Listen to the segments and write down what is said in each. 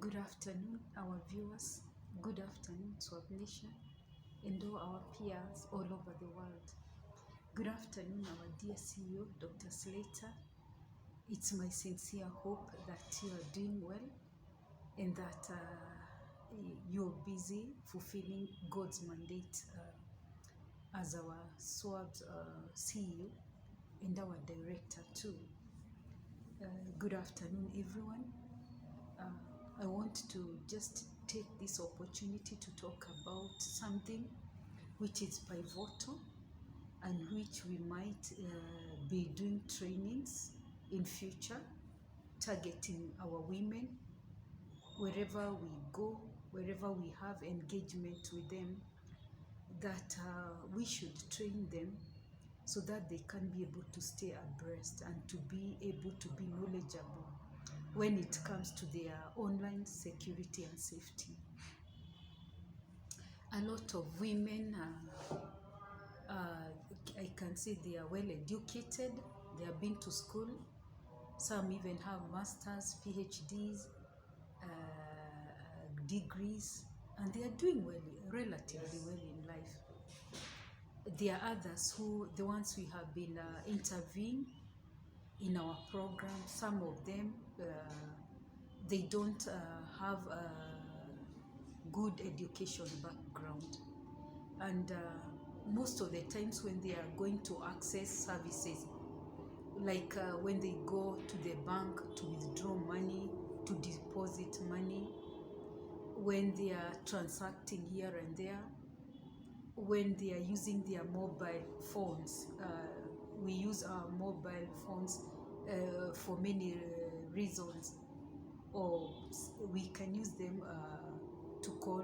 Good afternoon, our viewers. Good afternoon, SWAB Nation, and all our peers all over the world. Good afternoon, our dear CEO, Dr. Slater. It's my sincere hope that you are doing well and that you're busy fulfilling God's mandate as our SWAB CEO and our director too. Good afternoon, everyone. I want to just take this opportunity to talk about something which is pivotal and which we might be doing trainings in future, targeting our women wherever we go, wherever we have engagement with them, that we should train them so that they can be able to stay abreast and to be able to be knowledgeable when it comes to their online security and safety. A lot of women, I can say they are well educated, they have been to school, some even have masters, PhDs, degrees, and they are doing well, relatively well in life. There are others who, the ones we have been interviewing in our program, some of them, they don't have a good education background. And most of the times when they are going to access services, like when they go to the bank to withdraw money, to deposit money, when they are transacting here and there, when they are using their mobile phones, we use our mobile phones for many reasons, or we can use them to call,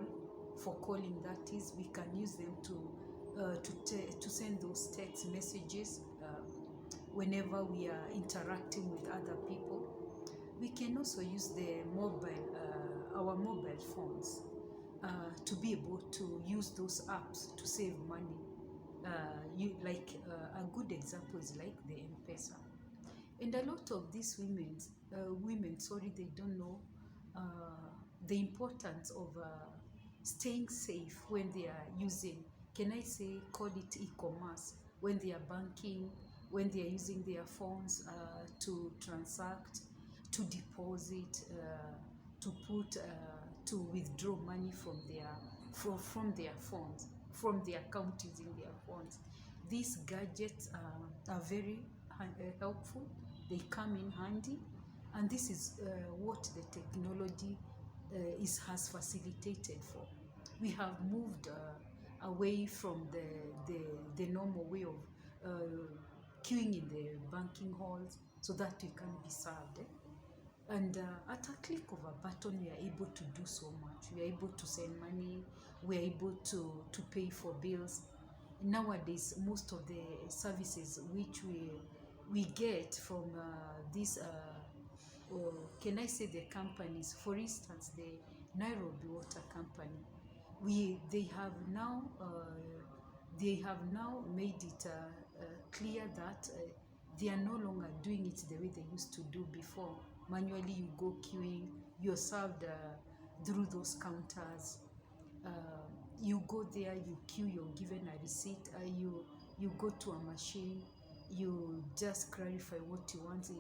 for calling, that is. We can use them to send those text messages whenever we are interacting with other people. We can also use the our mobile phones to be able to use those apps to save money. A good example is like the M-Pesa. And a lot of these women, they don't know the importance of staying safe when they are using, can I say, call it e-commerce, when they are banking, when they are using their phones to transact, to deposit, to put, to withdraw money from their phones, from their account using their phones. These gadgets are very helpful. They come in handy, and this is what the technology has facilitated for. We have moved away from the normal way of queuing in the banking halls so that we can be served. And at a click of a button, we are able to do so much. We are able to send money. We are able to pay for bills. Nowadays, most of the services which we get from these, can I say, the companies, for instance, the Nairobi Water Company, they have now made it clear that they are no longer doing it the way they used to do before. Manually, you go queuing, you're served through those counters. You go there, you queue, you're given a receipt, you go to a machine, you just clarify what you want,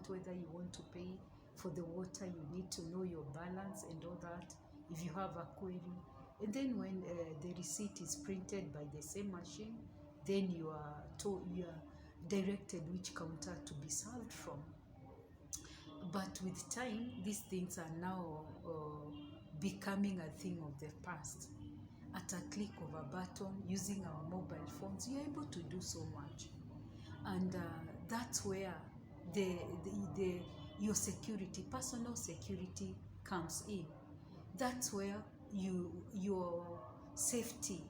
whether you want to pay for the water, you need to know your balance and all that, if you have a query. And then when the receipt is printed by the same machine, then you are directed which counter to be served from. But with time, these things are now becoming a thing of the past. At a click of a button, using our mobile phones, you're able to do so much. And that's where your security, personal security, comes in. That's where your safety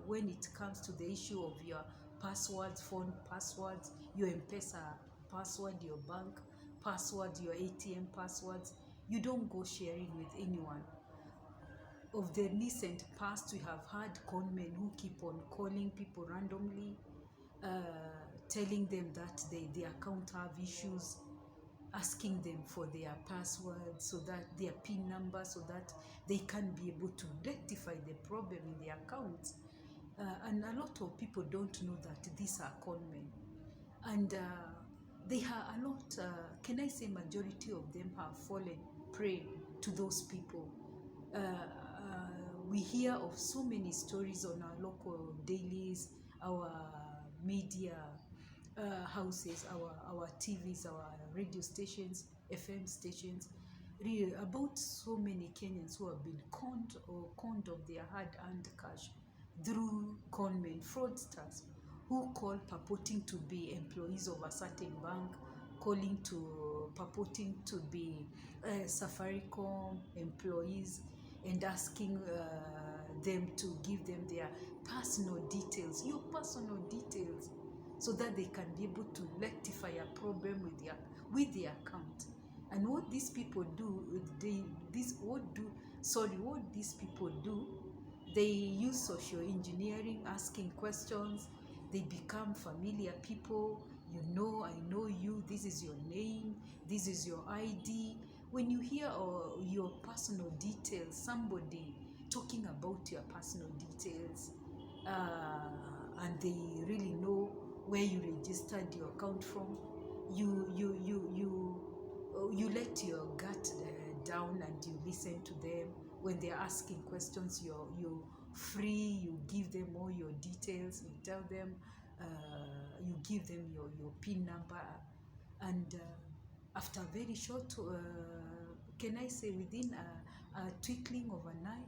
when it comes to the issue of your passwords, phone passwords, your M-Pesa password, your bank password, your ATM passwords, you don't go sharing with anyone. Of the recent past, we have had conmen who keep on calling people randomly, telling them that their account have issues, asking them for their password, so that their PIN number, so that they can be able to rectify the problem in their accounts. And a lot of people don't know that these are conmen. And they are a lot, can I say majority of them have fallen prey to those people. We hear of so many stories on our local dailies, our media houses, our TVs, our radio stations, FM stations, about so many Kenyans who have been conned of their hard-earned cash through conmen, fraudsters, who call purporting to be employees of a certain bank, purporting to be Safaricom employees, and asking them to give them their personal details, your personal details, so that they can be able to rectify a problem with their account. And what these people do, what these people do, they use social engineering, asking questions. They become familiar people. You know, I know you, this is your name, this is your ID. When you hear your personal details, somebody talking about your personal details, and they really know where you registered your account from, you let your gut down, and you listen to them. When they're asking questions, you're free. You give them all your details. You tell them, you give them your PIN number, and after a very short, can I say within a twinkling of an eye,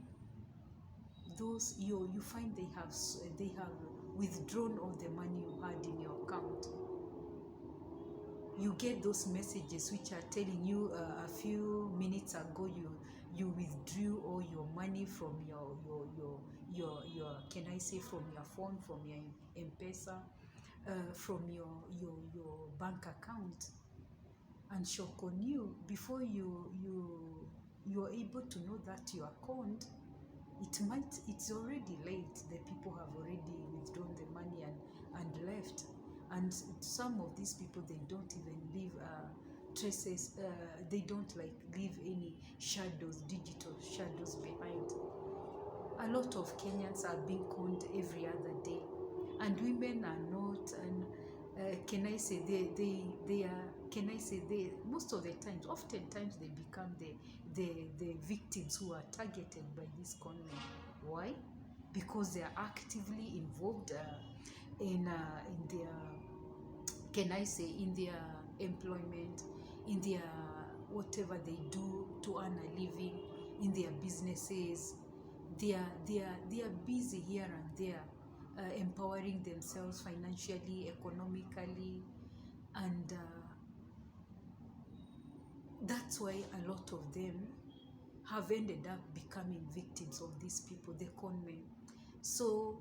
those you find they have withdrawn all the money you had in your account. You get those messages which are telling you a few minutes ago you withdrew all your money from your can I say from your phone, from your M-Pesa, from your bank account, and shock on you before you're able to know that you are conned. It's already late. The people have already withdrawn the money and left. And some of these people, they don't even leave traces. They don't leave any shadows, digital shadows behind. A lot of Kenyans are being conned every other day, and women are not. And can I say they are? Can I say they? Most of the times, oftentimes they become the victims who are targeted by this conmen. Why? Because they are actively involved in their, can I say, in their employment, in their whatever they do to earn a living, in their businesses. They are busy here and there, empowering themselves financially, economically, and that's why a lot of them have ended up becoming victims of these people, the conmen. So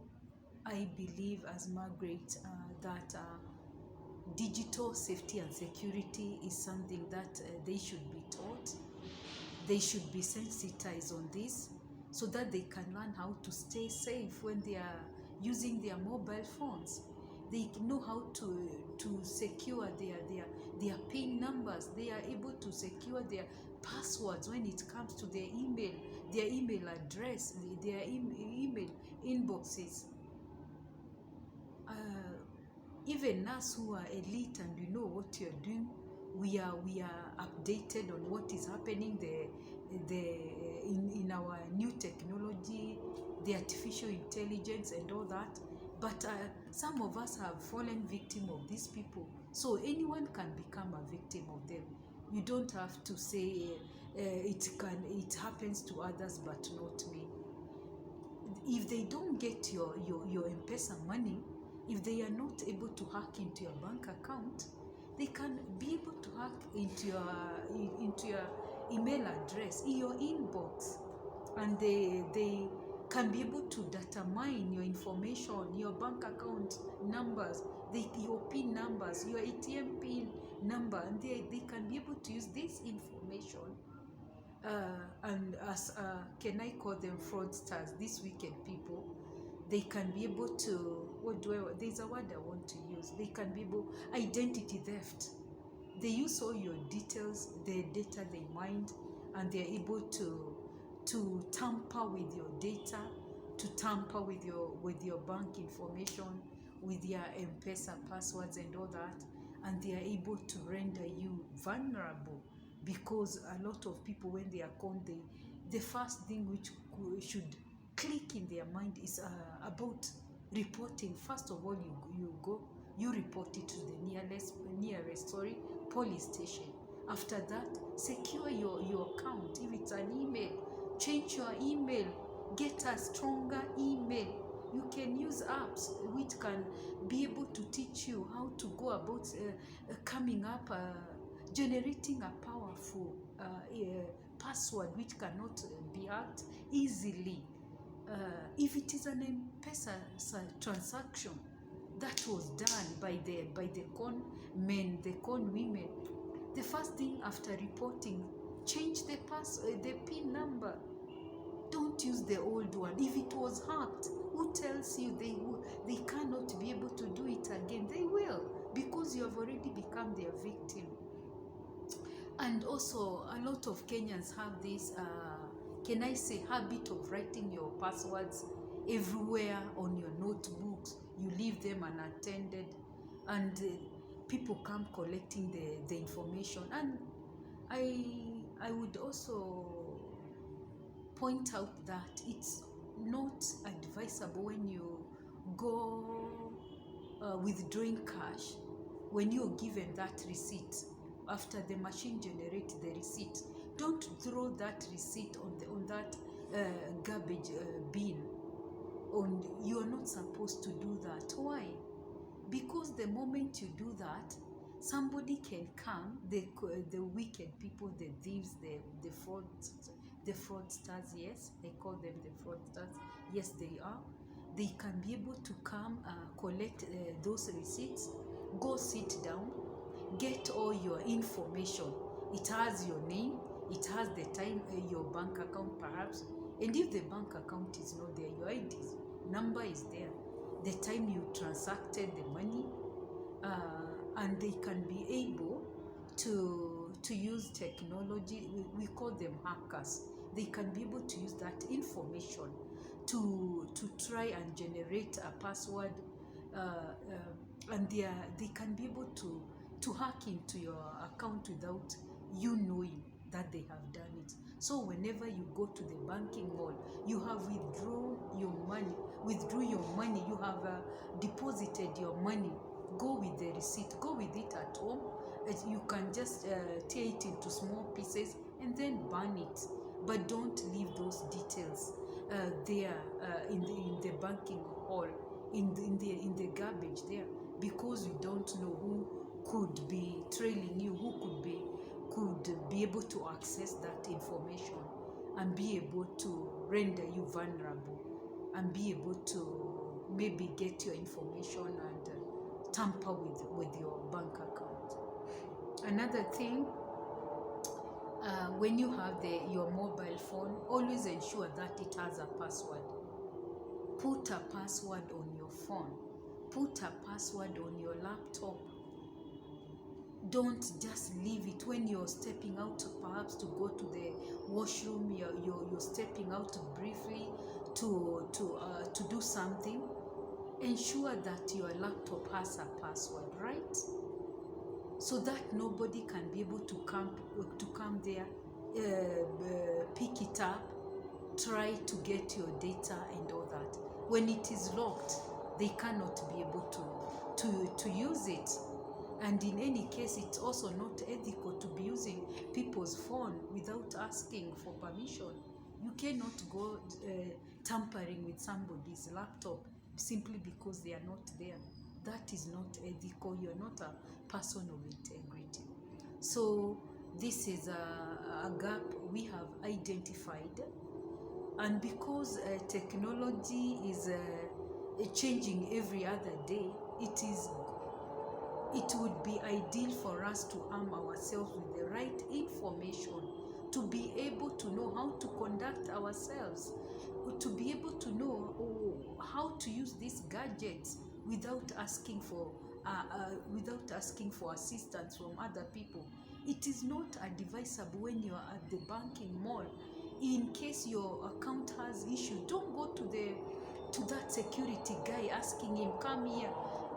I believe, as Margaret, that digital safety and security is something that they should be taught. They should be sensitized on this, so that they can learn how to stay safe when they are using their mobile phones. They know how to secure their PIN numbers. They are able to secure their passwords when it comes to their email address, their email inboxes. Even us who are elite and we know what you're doing, we are updated on what is happening in our new technology, the artificial intelligence and all that. But some of us have fallen victim of these people. So anyone can become a victim of them. You don't have to say it happens to others but not me. If they don't get your M-Pesa money, if they are not able to hack into your bank account, they can be able to hack into your email address, in your inbox, and they can be able to data mine your information, your bank account numbers, your PIN numbers, your ATM PIN number, and they can be able to use this information. And as can I call them fraudsters, these wicked people, they can be able to, there's a word I want to use, they can be able, identity theft. They use all your details, the data they mind, and they're able to tamper with your data, to tamper with your bank information, with your M-Pesa passwords and all that, and they are able to render you vulnerable, because a lot of people, when they are conned, the first thing which should click in their mind is about reporting. First of all, you report it to the nearest police station. After that, secure your account. If it's an email, change your email, get a stronger email. You can use apps which can be able to teach you how to go about coming up, generating a powerful password which cannot be hacked easily. If it is an M-Pesa transaction that was done by the con men, the con women, the first thing after reporting, change the PIN number. Don't use the old one. If it was hacked, who tells you they cannot be able to do it again? They will, because you have already become their victim. And also, a lot of Kenyans have this, can I say, habit of writing your passwords everywhere on your notebooks. You leave them unattended, and people come collecting the information. And I would also point out that it's not advisable when you go withdrawing cash, when you're given that receipt, after the machine generates the receipt, don't throw that receipt on that garbage bin. You are not supposed to do that. Why? Because the moment you do that, somebody can come, the wicked people, the thieves, the fraudsters, yes, I call them the fraudsters, yes they are. They can be able to come collect those receipts, go sit down, get all your information. It has your name, it has the time, your bank account perhaps, and if the bank account is not there, your ID number is there, the time you transacted the money, and they can be able to use technology. We call them hackers. They can be able to use that information to try and generate a password, and they can be able to hack into your account without you knowing that they have done it. So whenever you go to the banking hall, you have withdrawn your money, you have deposited your money, go with the receipt, go with it at home. You can just tear it into small pieces and then burn it, but don't leave those details there in the banking hall, in the garbage there, because you don't know who could be trailing you, who could be able to access that information and be able to render you vulnerable and be able to maybe get your information and tamper with your bank account. Another thing, when you have your mobile phone, always ensure that it has a password. Put a password on your phone. Put a password on your laptop. Don't just leave it when you're stepping out, perhaps to go to the washroom. You're stepping out briefly to do something. Ensure that your laptop has a password, right? So that nobody can be able to come there, pick it up, try to get your data and all that. When it is locked, they cannot be able to use it. And in any case, it's also not ethical to be using people's phone without asking for permission. You cannot go tampering with somebody's laptop simply because they are not there. That is not ethical. You're not a person of integrity. So this is a gap we have identified. And because technology is changing every other day, it would be ideal for us to arm ourselves with the right information, to be able to know how to conduct ourselves, to be able to know how to use these gadgets without asking for without asking for assistance from other people. It is not advisable when you are at the banking mall. In case your account has issue, don't go to that security guy asking him, come here,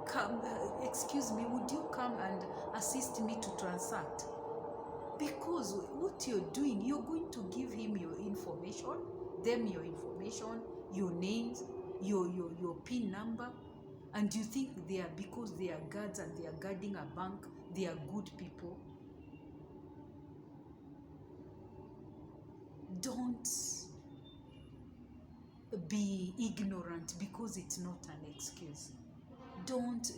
come, excuse me, would you come and assist me to transact? Because what you're doing, you're going to give him your information, your names, your PIN number, and you think they are, because they are guards and they are guarding a bank, they are good people. Don't be ignorant, because it's not an excuse. Don't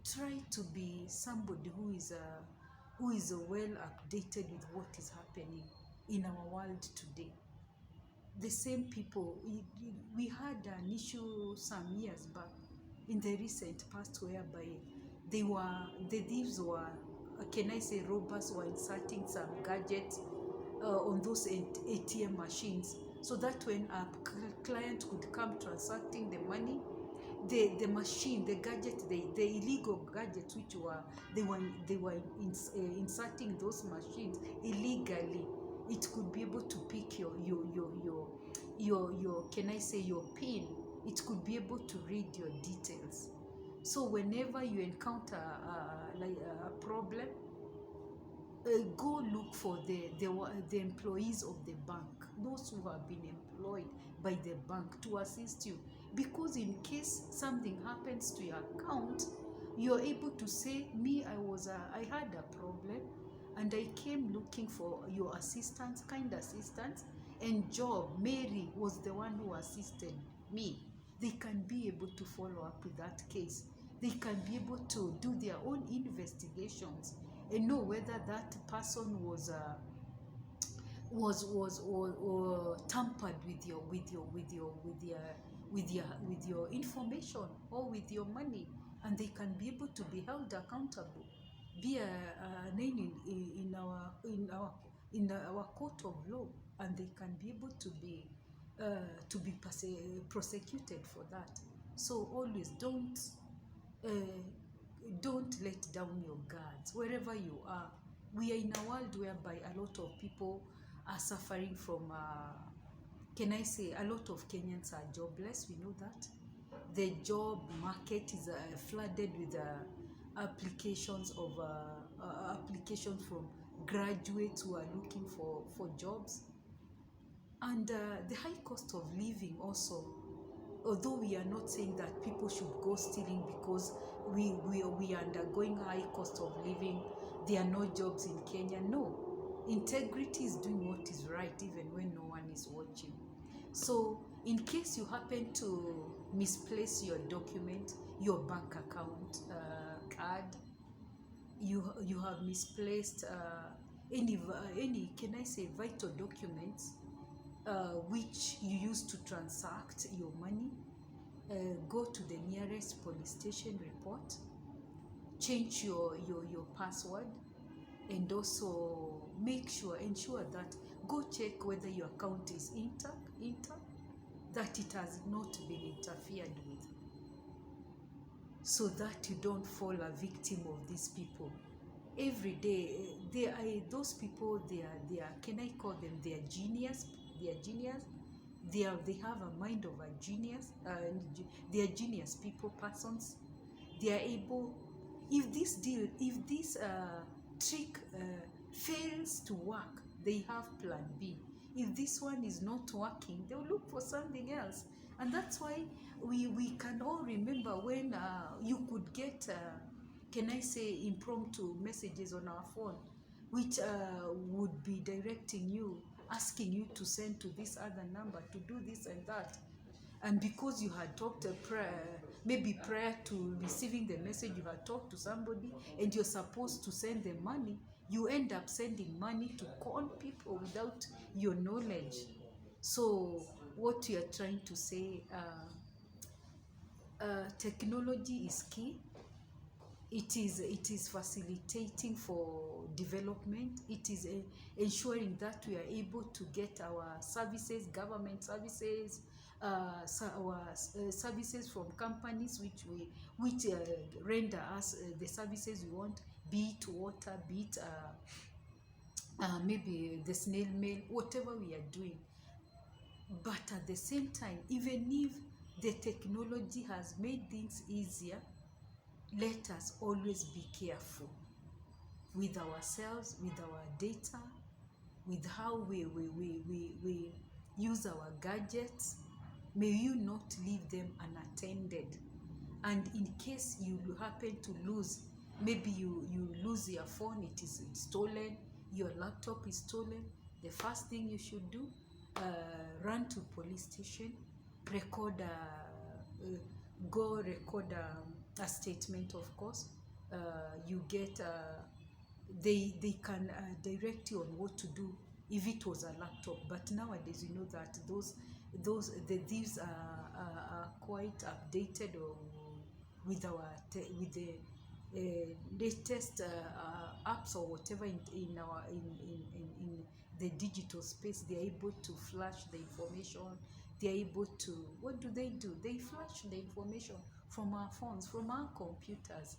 try to be somebody who is well updated with what is happening in our world today. The same people, we had an issue some years back in the recent past, whereby the thieves were, can I say, robbers were inserting some gadgets on those ATM machines, so that when a client could come transacting the money, the machine, the gadget, the illegal gadgets, which they were inserting those machines illegally, it could be able to pick your can I say, your PIN. It could be able to read your details. So whenever you encounter like a problem, go look for the employees of the bank, those who have been employed by the bank to assist you. Because in case something happens to your account, you're able to say, I had a problem and I came looking for your assistance, kind assistance, and Mary was the one who assisted me. They can be able to follow up with that case. They can be able to do their own investigations and know whether that person was tampered with your information or with your money, and they can be able to be held accountable, be a name in our court of law, and they can be able to be prosecuted for that. So always don't let down your guards wherever you are. We are in a world whereby a lot of people are suffering from can I say, a lot of Kenyans are jobless. We know that the job market is flooded with applications from graduates who are looking for jobs, and the high cost of living also. Although we are not saying that people should go stealing because we are undergoing high cost of living, there are no jobs in Kenya. No, integrity is doing what is right even when no one is watching. So in case you happen to misplace your document, your bank account card, you have misplaced any can I say, vital documents which you use to transact your money, go to the nearest police station, report, change your password, and also ensure that, go check whether your account is intact, that it has not been interfered with, so that you don't fall a victim of these people. Every day, those people, they are, can I call them, they are genius. They have a mind of a genius. They are genius persons. They are able, if this trick fails to work, they have plan B. If this one is not working, they'll look for something else. And that's why we can all remember when you could get can I say, impromptu messages on our phone, which would be directing you, asking you to send to this other number, to do this and that. And because you had talked maybe prior to receiving the message, you had talked to somebody and you're supposed to send them money, you end up sending money to con people without your knowledge. So what you are trying to say, technology is key. It is facilitating for development. It is ensuring that we are able to get our services, government services, services from companies which render us the services we want, be it water, be it maybe the snail mail, whatever we are doing. But at the same time, even if the technology has made things easier, let us always be careful with ourselves, with our data, with how we use our gadgets. May you not leave them unattended. And in case you happen to lose, maybe you lose your phone, it's stolen, your laptop is stolen, the first thing you should do, run to police station, record go record a statement, of course. You get they can direct you on what to do if it was a laptop. But nowadays, you know that the thieves are quite updated, or with the latest apps or whatever in the digital space. They are able to flash the information. They are able to, what do? They flash the information from our phones, from our computers.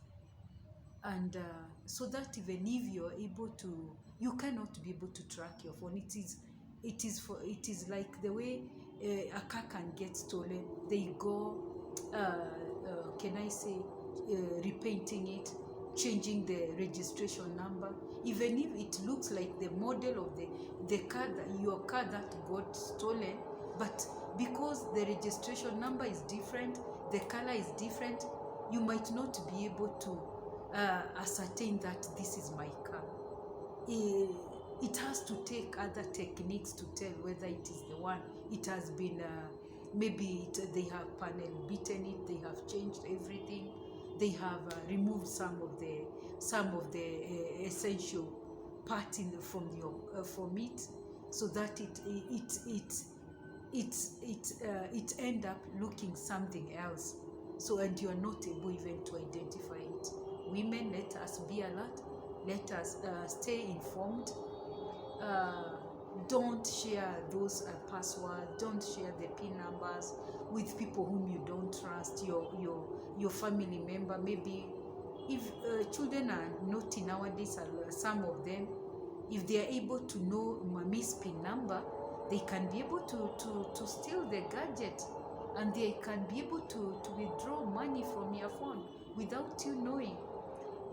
And so that even if you're able to, you cannot be able to track your phone. It is like the way a car can get stolen. They go can I say repainting it, changing the registration number, even if it looks like the model of the car, your car that got stolen. But because the registration number is different, the color is different, you might not be able to ascertain that this is my car. It has to take other techniques to tell whether it is the one. It has been they have panel beaten it, they have changed everything, they have removed some of the essential parts from it, so that it end up looking something else. So, and you are not able even to identify it. Women, let us be alert. Let us stay informed. Don't share those passwords. Don't share the PIN numbers with people whom you don't trust. Your family member. Maybe if children are naughty nowadays, some of them, if they are able to know mommy's PIN number, they can be able to steal the gadget, and they can be able to withdraw money from your phone without you knowing.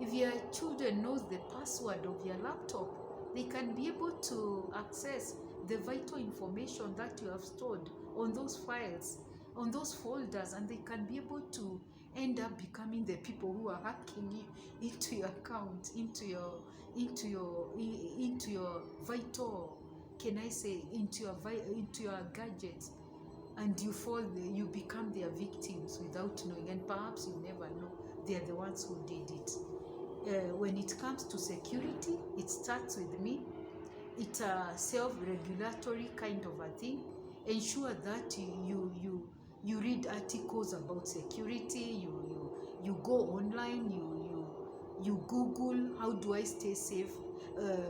If your children knows the password of your laptop, they can be able to access the vital information that you have stored on those files, on those folders, and they can be able to end up becoming the people who are hacking into your account, into your vital, can I say, into your gadgets, and you become their victims without knowing, and perhaps you never know they are the ones who did it. When it comes to security, it starts with me. It's a self-regulatory kind of a thing. Ensure that you read articles about security. You go online. You Google, how do I stay safe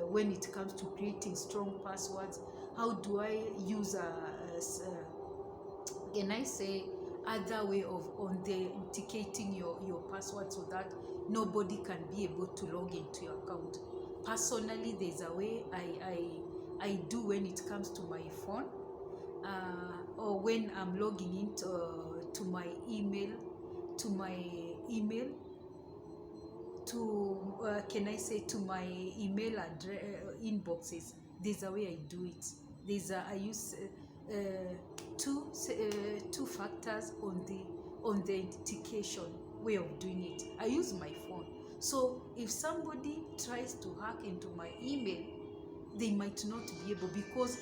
when it comes to creating strong passwords? How do I use can I say, other way of authenticating your password, so that nobody can be able to log into your account? Personally, there's a way I do when it comes to my phone, or when I'm logging into to my email, can I say, to my email address inboxes. There's a way I do it. I use two factors on the authentication way of doing it. I use my phone. So if somebody tries to hack into my email, they might not be able, because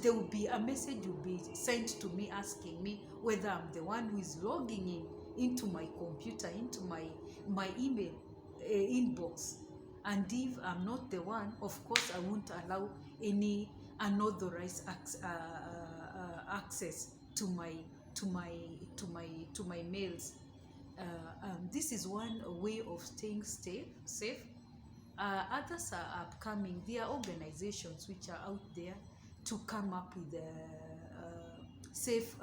there will be a message will be sent to me asking me whether I'm the one who is logging into my computer, into my email inbox. And if I'm not the one, of course I won't allow any unauthorized access to my mails. This is one way of staying safe. Others are upcoming. There are organizations which are out there to come up with safe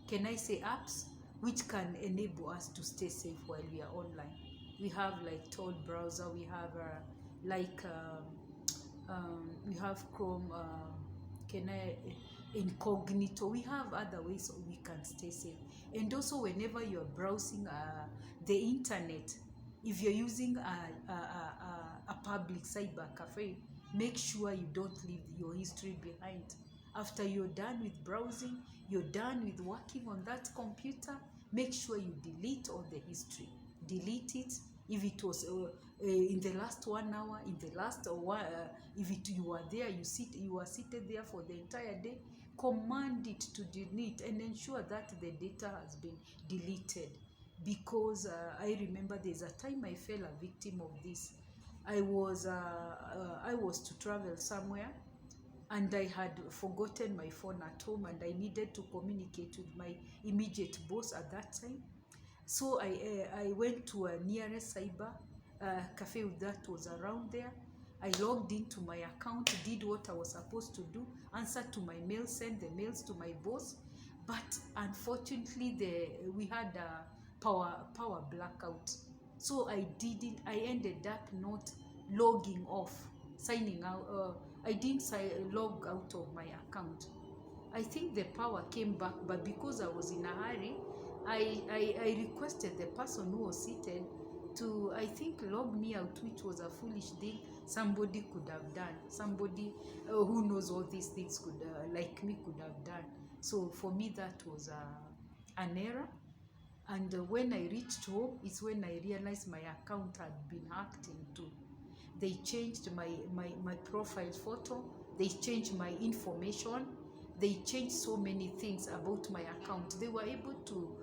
can I say, apps which can enable us to stay safe while we are online. We have like Tor browser, we have like we have Chrome, can I incognito. We have other ways we can stay safe. And also, whenever you're browsing the internet, if you're using a public cyber cafe, make sure you don't leave your history behind. After you're done with browsing, you're done with working on that computer, make sure you delete all the history. Delete it. If it was in the last 1 hour, in the last if you were there, you were seated there for the entire day, command it to delete and ensure that the data has been deleted. Because I remember there's a time I fell a victim of this. I was to travel somewhere, and I had forgotten my phone at home, and I needed to communicate with my immediate boss at that time. So I went to a nearest cyber cafe that was around there. I logged into my account, did what I was supposed to do, answered to my mail, sent the mails to my boss. But unfortunately, we had a power blackout. So I ended up not logging off, signing out. I didn't log out of my account. I think the power came back, but because I was in a hurry, I requested the person who was seated to, I think, log me out, which was a foolish thing somebody could have done. Somebody who knows all these things could, like me, could have done. So for me, that was an error. And when I reached home, it's when I realized my account had been hacked into. They changed my profile photo. They changed my information. They changed so many things about my account. They were able to,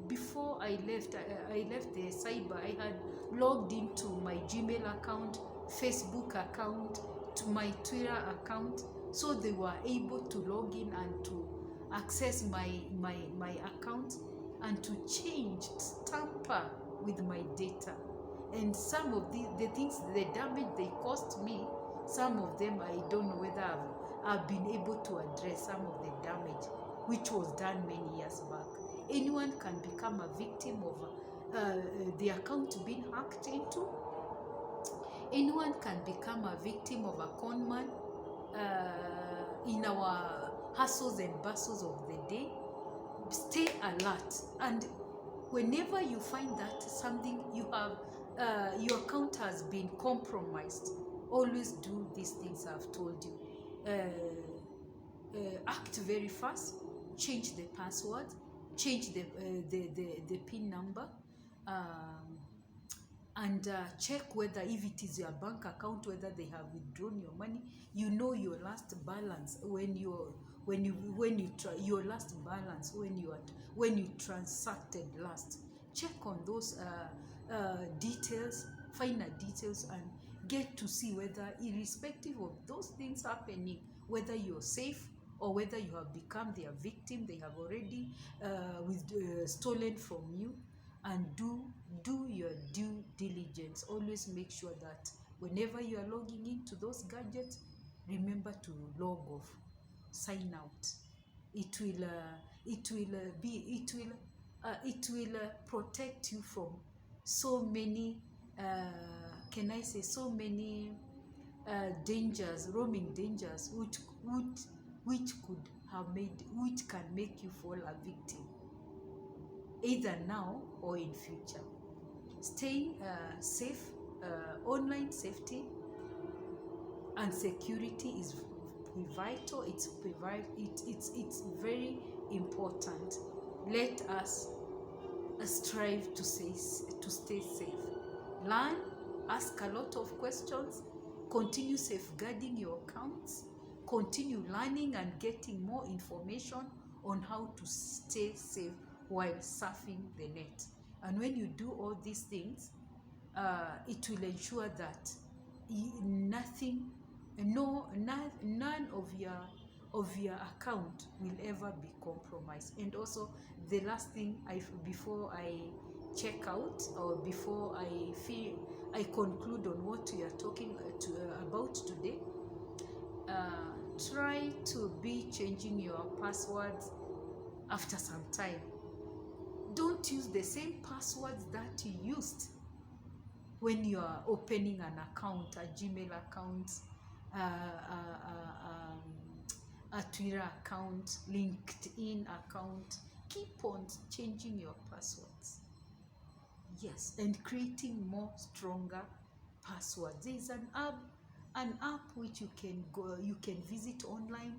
before I left the cyber, I had logged into my Gmail account, Facebook account, to my Twitter account. So they were able to log in and to access my account and to tamper with my data. And some of the things, the damage they caused me, some of them I don't know whether I've been able to address some of the damage which was done many years back. Anyone can become a victim of the account being hacked into. Anyone can become a victim of a con man in our hustles and bustles of the day. Stay alert, and whenever you find that something you have, your account has been compromised, always do these things I've told you. Act very fast. Change the password. Change the PIN number. And check whether, if it is your bank account, whether they have withdrawn your money. You know your last balance your last balance when you transacted last. Check on those details, finer details, and get to see whether, irrespective of those things happening, whether you're safe or whether you have become their victim. They have already stolen from you. And do your due diligence. Always make sure that whenever you are logging into those gadgets, remember to log off, sign out. It will protect you from so many dangers, roaming dangers, which can make you fall a victim, either now or in future. Staying safe, online safety and security is vital. It's very important. Let us strive to stay safe. Learn, ask a lot of questions, continue safeguarding your accounts, continue learning and getting more information on how to stay safe while surfing the net. And when you do all these things, it will ensure that none of your account will ever be compromised. And also, the last thing, before I check out, or before I conclude on what we are talking about today, try to be changing your passwords after some time. Don't use the same passwords that you used when you are opening an account, a Gmail account, a Twitter account, LinkedIn account. Keep on changing your passwords. Yes, and creating more stronger passwords. There is an app which you can visit online,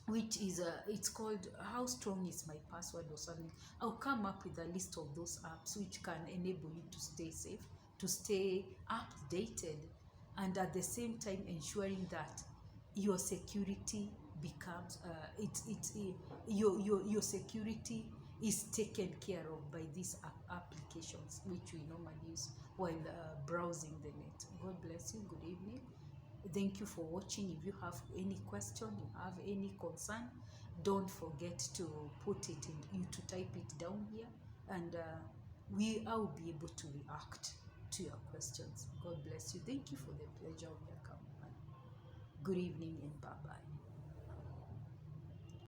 which is it's called How Strong Is My Password or something. I'll come up with a list of those apps which can enable you to stay safe, to stay updated, and at the same time ensuring that your security becomes your security is taken care of by these applications which we normally use while browsing the net. God bless you. Good evening. Thank you for watching. If you have any question, you have any concern, don't forget to put it in, you to type it down here, and I will be able to react to your questions. God bless you. Thank you for the pleasure of your company. Good evening and bye-bye.